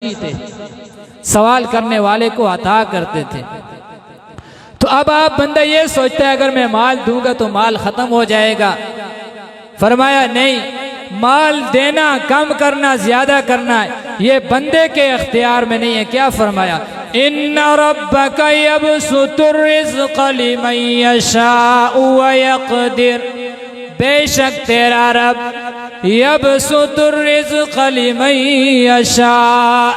سخی تھے، سوال کرنے والے کو عطا کرتے تھے۔ تو اب آپ بندہ یہ سوچتا ہے اگر میں مال دوں گا تو مال ختم ہو جائے گا۔ فرمایا نہیں، مال دینا، کم کرنا، زیادہ کرنا یہ بندے کے اختیار میں نہیں ہے۔ کیا فرمایا؟ ان ربک یبسط الرزق لمن یشاء ویقدر، بے شک تیرا رب یبسط الرزق لمن یشاء،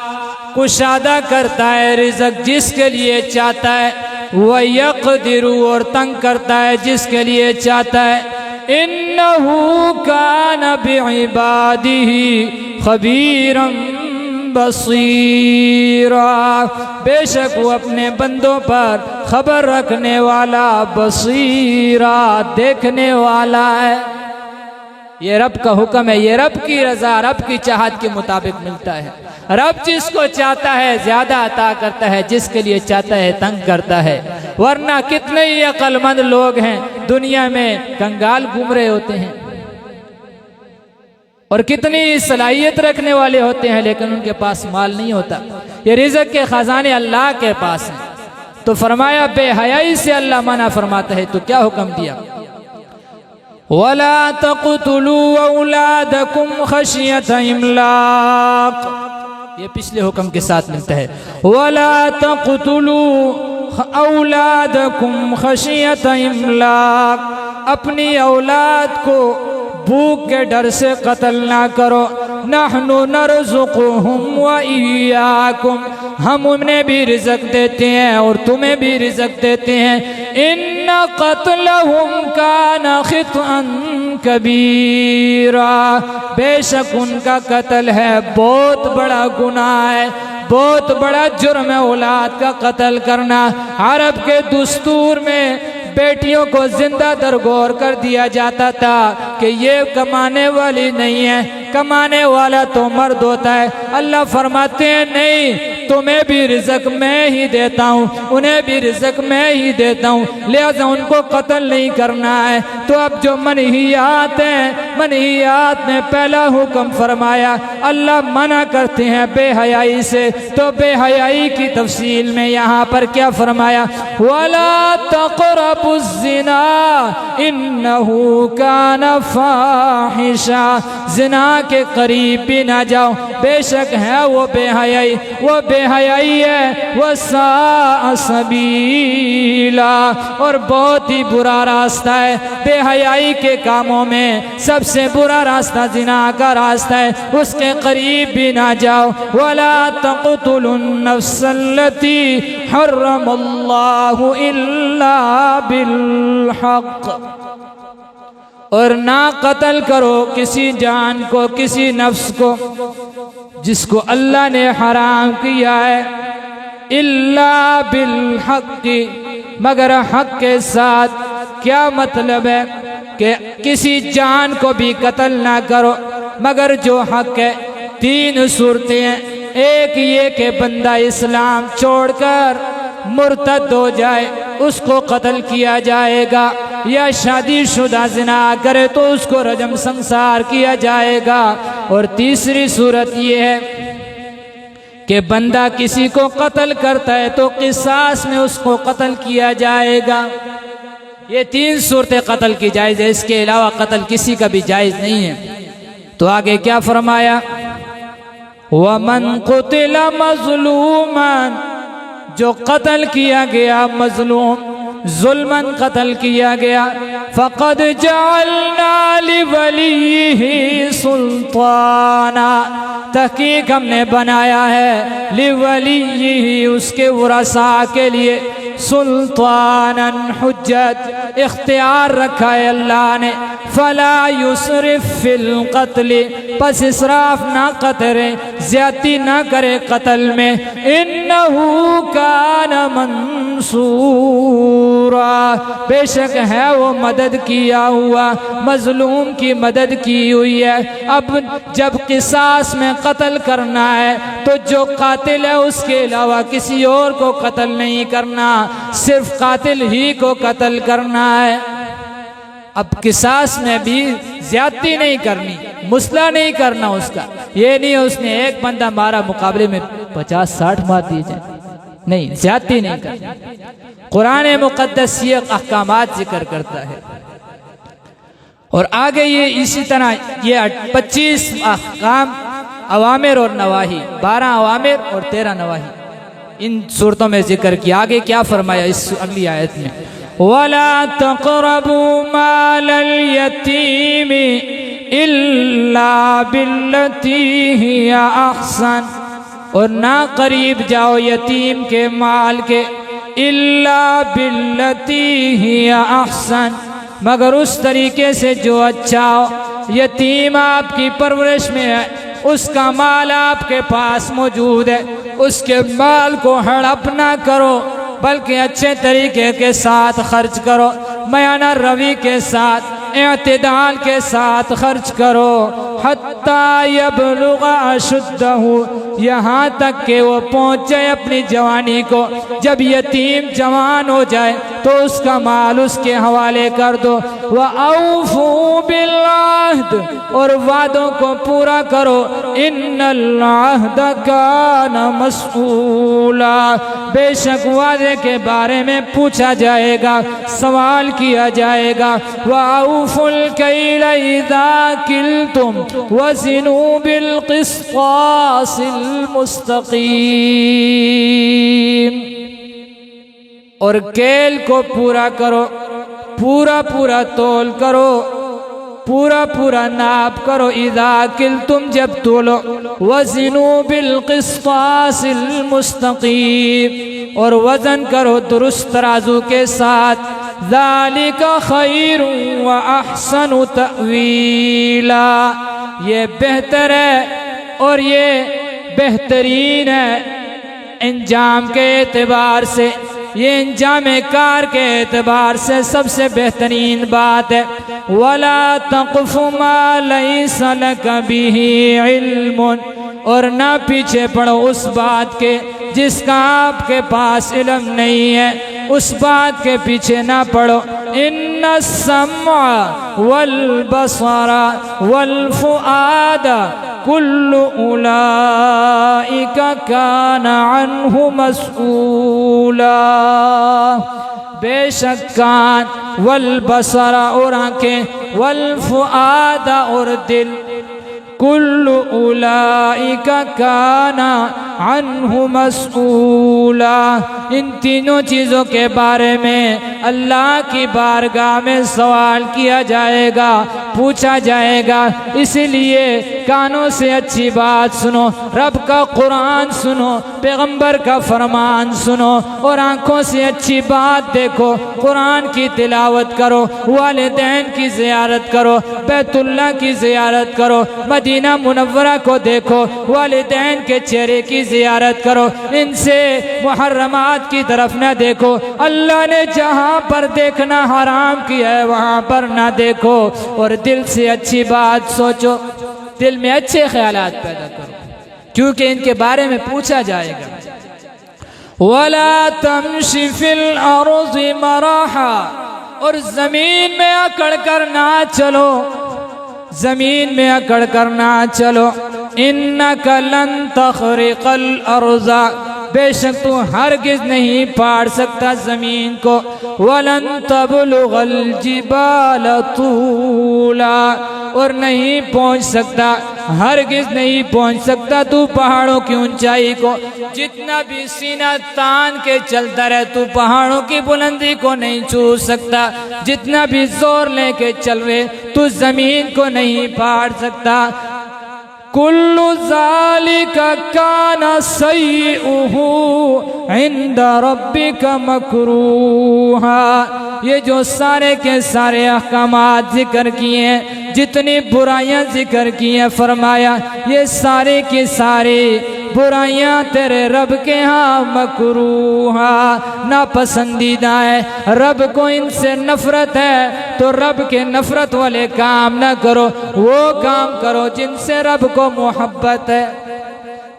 کشادہ کرتا ہے رزق جس کے لیے چاہتا ہے، وَيَقْدِرُ، اور تنگ کرتا ہے جس کے لیے چاہتا ہے۔ إِنَّهُ كَانَ بِعِبَادِهِ خَبِيرًا بَصِيرًا، بے شک وہ اپنے بندوں پر خبر رکھنے والا، بصیرا، دیکھنے والا ہے۔ یہ رب کا حکم ہے، یہ رب کی رضا، رب کی چاہت کے مطابق ملتا ہے۔ رب جس کو چاہتا ہے زیادہ عطا کرتا ہے، جس کے لیے چاہتا ہے تنگ کرتا ہے۔ ورنہ کتنے ہی عقل مند لوگ ہیں دنیا میں کنگال گھوم رہے ہوتے ہیں، اور کتنی صلاحیت رکھنے والے ہوتے ہیں لیکن ان کے پاس مال نہیں ہوتا۔ یہ رزق کے خزانے اللہ کے پاس ہیں۔ تو فرمایا بے حیائی سے اللہ منع فرماتا ہے، تو کیا حکم دیا؟ وَلَا تَقْتُلُوا أَوْلَادَكُمْ خَشْيَةَ إِمْلَاقٍ، یہ پچھلے حکم کے ساتھ ملتا ہے۔ وَلَا تَقْتُلُوا أَوْلَادَكُمْ خَشْيَةَ إِمْلَاقٍ، اپنی اولاد کو بھوک کے ڈر سے قتل نہ کرو۔ نَحْنُ نَرْزُقُهُمْ وَإِيَّاكُمْ، ہم انہیں بھی رزق دیتے ہیں اور تمہیں بھی رزق دیتے ہیں۔ إِنَّ قَتْلَهُمْ كَانَ خِطْئًا كَبِيرًا، بے شک ان کا قتل ہے بہت بڑا گناہ ہے، بہت بڑا جرم ہے اولاد کا قتل کرنا۔ عرب کے دستور میں بیٹیوں کو زندہ درگور کر دیا جاتا تھا کہ یہ کمانے والی نہیں ہے، کمانے والا تو مرد ہوتا ہے۔ اللہ فرماتے ہیں نہیں، تمہیں بھی رزق میں ہی دیتا ہوں، انہیں بھی رزق میں ہی دیتا ہوں، لہذا ان کو قتل نہیں کرنا ہے۔ تو اب جو منہیات ہیں، منہیات نے پہلا حکم فرمایا، اللہ منع کرتے ہیں بے حیائی سے، تو بے حیائی کی تفصیل میں یہاں پر کیا فرمایا؟ وَلَا تَقْرَبُوا الزِّنَا إِنَّهُ كَانَ فَاحِشًا، زنا کے قریب بھی نہ جاؤ، بے شک ہے وہ بے حیائی، وہ بے حیائی ہے، وَسَاءَ سَبِيلًا، اور بہت ہی برا راستہ ہے۔ بے حیائی کے کاموں میں سب سے برا راستہ زنا کا راستہ ہے، اس کے قریب بھی نہ جاؤ۔ وَلَا تَقْتُلُوا النَّفْسَ الَّتِي حَرَّمَ اللَّهُ إِلَّا بِالْحَقِّ، اور نہ قتل کرو کسی جان کو، کسی نفس کو جس کو اللہ نے حرام کیا ہے، الا بالحق، مگر حق کے ساتھ۔ کیا مطلب ہے؟ کہ کسی جان کو بھی قتل نہ کرو مگر جو حق ہے۔ تین صورتیں ہیں، ایک یہ کہ بندہ اسلام چھوڑ کر مرتد ہو جائے، اس کو قتل کیا جائے گا، یا شادی شدہ زنا کرے تو اس کو رجم سنسار کیا جائے گا، اور تیسری صورت یہ ہے کہ بندہ کسی کو قتل کرتا ہے تو قصاص میں اس کو قتل کیا جائے گا۔ یہ تین صورتیں قتل کی جائز ہے، اس کے علاوہ قتل کسی کا بھی جائز نہیں ہے۔ تو آگے کیا فرمایا؟ وَمَنْ قُتِلَ مَظْلُومًا، جو قتل کیا گیا مظلوم، ظلماً قتل کیا گیا، فَقَدْ جَعَلْنَا لِوَلِيِّهِ سُلْطَانًا، تحقیق ہم نے بنایا ہے لِوَلِيِّهِ، اس کے ورثاء کے لیے، سلطاناً حجت، اختیار رکھا ہے اللہ نے۔ فَلَا يُسْرِفْ فِي الْقَتْلِ، پس اسراف نہ کرے، زیادتی نہ کرے قتل میں، إِنَّهُ كَانَ منصورا، بے شک ہے وہ مدد کیا ہوا، مظلوم کی مدد کی ہوئی ہے۔ اب جب قصاص میں قتل کرنا ہے تو جو قاتل ہے اس کے علاوہ کسی اور کو قتل نہیں کرنا، صرف قاتل ہی کو قتل کرنا ہے۔ اب قصاص میں بھی زیادتی نہیں کرنی، مسئلہ نہیں کرنا اس کا، یہ نہیں اس نے ایک بندہ مارا مقابلے میں 50-60 مار دیے جائیں، نہیں، زیادتی نہیں کرنا۔ قرآن مقدس یہ احکامات ذکر کرتا ہے، اور آگے یہ اسی طرح یہ 25 احکام، اوامر اور نواہی، 12 اوامر اور 13 نواہی ان صورتوں میں ذکر کیا۔ آگے کیا فرمایا اس اگلی آیت میں، وَلَا تَقْرَبُوا مَالَ الْيَتِيمِ إِلَّا بِالَّتِي هِيَ أَحْسَنُ، اور نہ قریب جاؤ یتیم کے مال کے، إِلَّا بِالَّتِي هِيَ أَحْسَنُ، مگر اس طریقے سے جو اچھا ہو۔ یتیم آپ کی پرورش میں ہے، اس کا مال آپ کے پاس موجود ہے، اس کے مال کو ہڑپ نہ کرو بلکہ اچھے طریقے کے ساتھ خرچ کرو، میانہ روی کے ساتھ، اعتدال کے ساتھ خرچ کرو، حتیٰ یبلغ اشدہ، یہاں تک کہ وہ پہنچ جائے اپنی جوانی کو۔ جب یتیم جوان ہو جائے تو اس کا مال اس کے حوالے کر دو۔ وَأَوْفُوا بِالْعَهْدِ، اور وعدوں کو پورا کرو، إِنَّ الْعَهْدَ كَانَ مَسْئُولًا، بے شک وعدے کے بارے میں پوچھا جائے گا، سوال کیا جائے گا۔ وَأَوْفُوا الْكَيْلَ إِذَا كِلْتُمْ وَزِنُوا بِالْقِسْطَاسِ الْمُسْتَقِيمِ، اور کیل کو پورا کرو، پورا پورا تول کرو، پورا پورا ناپ کرو، اذا کلتم جب تولو، وزنوا بالقسطاس المستقیم، اور وزن کرو درست ترازو کے ساتھ، ذالک خیر واحسن تأویلا، یہ بہتر ہے اور یہ بہترین ہے انجام کے اعتبار سے، یہ انجام کار کے اعتبار سے سب سے بہترین بات ہے۔ وَلَا تَقْفُ مَا لَيْسَ لَكَ بِهِ عِلْمٌ، اور نہ پیچھے پڑو اس بات کے جس کا آپ کے پاس علم نہیں ہے، اس بات کے پیچھے نہ پڑو۔ إِنَّ السَّمْعَ وَالْبَصَرَ وَالْفُؤَادَ كُلُّ أُولَئِكَ كَانَ عَنْهُ مسئولا، بے شک کان، والبصر اور آنکھیں، والفؤاد اور دل، کل اولئک کان عنہ مسئولا، ان تینوں چیزوں کے بارے میں اللہ کی بارگاہ میں سوال کیا جائے گا، پوچھا جائے گا۔ اسی لیے کانوں سے اچھی بات سنو، رب کا قرآن سنو، پیغمبر کا فرمان سنو، اور آنکھوں سے اچھی بات دیکھو، قرآن کی تلاوت کرو، والدین کی زیارت کرو، بیت اللہ کی زیارت کرو، مدینہ منورہ کو دیکھو، والدین کے چہرے کی زیارت کرو، ان سے محرمات کی طرف نہ دیکھو، اللہ نے جہاں پر دیکھنا حرام کیا ہے وہاں پر نہ دیکھو، اور دل سے اچھی بات سوچو، دل میں اچھے خیالات پیدا کرو، کیونکہ ان کے بارے میں پوچھا جائے گا۔ وَلَا تَمْشِ فِي الْأَرْضِ مَرَحًا، اور زمین میں اکڑ کر نہ چلو، زمین میں اکڑ کر نہ چلو، إِنَّكَ لَن تَخْرِقَ الْأَرْضَ، بے شک تو ہرگز نہیں پاڑ سکتا زمین کو، وَلَن تَبْلُغَ الْجِبَالَ طُولًا، اور نہیں پہنچ سکتا، ہرگز نہیں پہنچ سکتا تو پہاڑوں کی اونچائی کو، جتنا بھی سینہ تان کے چلتا رہے تو پہاڑوں کی بلندی کو نہیں چھو سکتا، جتنا بھی زور لے کے چل رہے تو زمین کو نہیں پاڑ سکتا۔ کل ذالک کان سیئہ عند ربک مکروہا، یہ جو سارے کے سارے احکامات ذکر کیے ہیں، جتنی برائیاں ذکر کی ہیں، فرمایا یہ سارے کی سارے برائیاں تیرے رب کے ہاں مکروہا، ناپسندیدہ ہے، رب کو ان سے نفرت ہے، تو رب کے نفرت والے کام نہ کرو، وہ کام کرو جن سے رب کو محبت ہے۔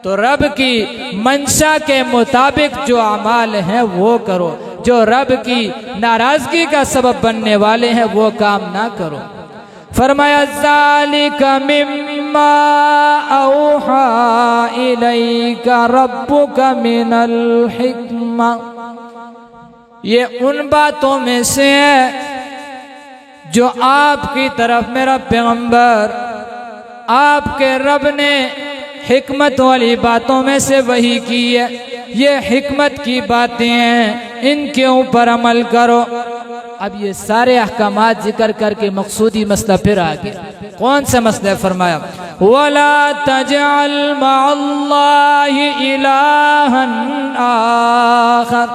تو رب کی منشا کے مطابق جو اعمال ہیں وہ کرو، جو رب کی ناراضگی کا سبب بننے والے ہیں وہ کام نہ کرو۔ فرمایا ذالک مما اوحا الیک ربک من الحکمہ، یہ ان باتوں میں سے ہے جو آپ کی طرف میرا پیغمبر آپ کے رب نے حکمت والی باتوں میں سے وحی کی ہے، یہ حکمت کی باتیں ہیں، ان کے اوپر عمل کرو۔ اب یہ سارے احکامات ذکر کر کے مقصودی مسئلہ پھر آگے کون سا مسئلہ فرمایا وَلَا تَجْعَلْ مَعَ اللَّهِ إِلَٰهًا آخر،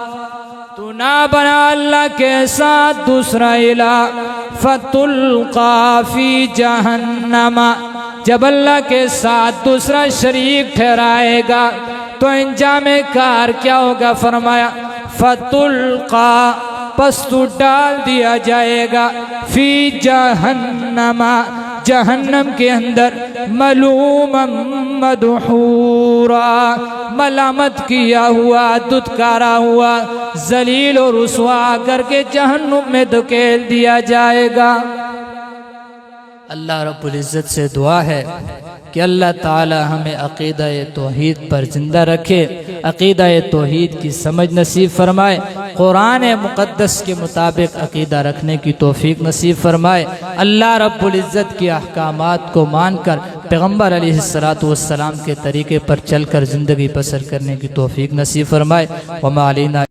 تو نہ بنا اللہ کے ساتھ دوسرا الہ، فَتُلْقَى فِي جَهَنَّمَ، جب اللہ کے ساتھ دوسرا شریک ٹھہرائے گا تو انجام کار کیا ہوگا؟ فرمایا فَتُلْقَى، پس تو ڈال دیا جائے گا، فی جہنم، جہنم کے اندر، ملوما مدحورا، ملامت کیا ہوا، دھتکارا ہوا، ذلیل و رسوا کر کے جہنم میں دھکیل دیا جائے گا۔ اللہ رب العزت سے دعا ہے کہ اللہ تعالی ہمیں عقیدہ توحید پر زندہ رکھے، عقیدہ توحید کی سمجھ نصیب فرمائے، قرآن مقدس کے مطابق عقیدہ رکھنے کی توفیق نصیب فرمائے، اللہ رب العزت کے احکامات کو مان کر پیغمبر علیہ السلام کے طریقے پر چل کر زندگی بسر کرنے کی توفیق نصیب فرمائے۔ وما علینا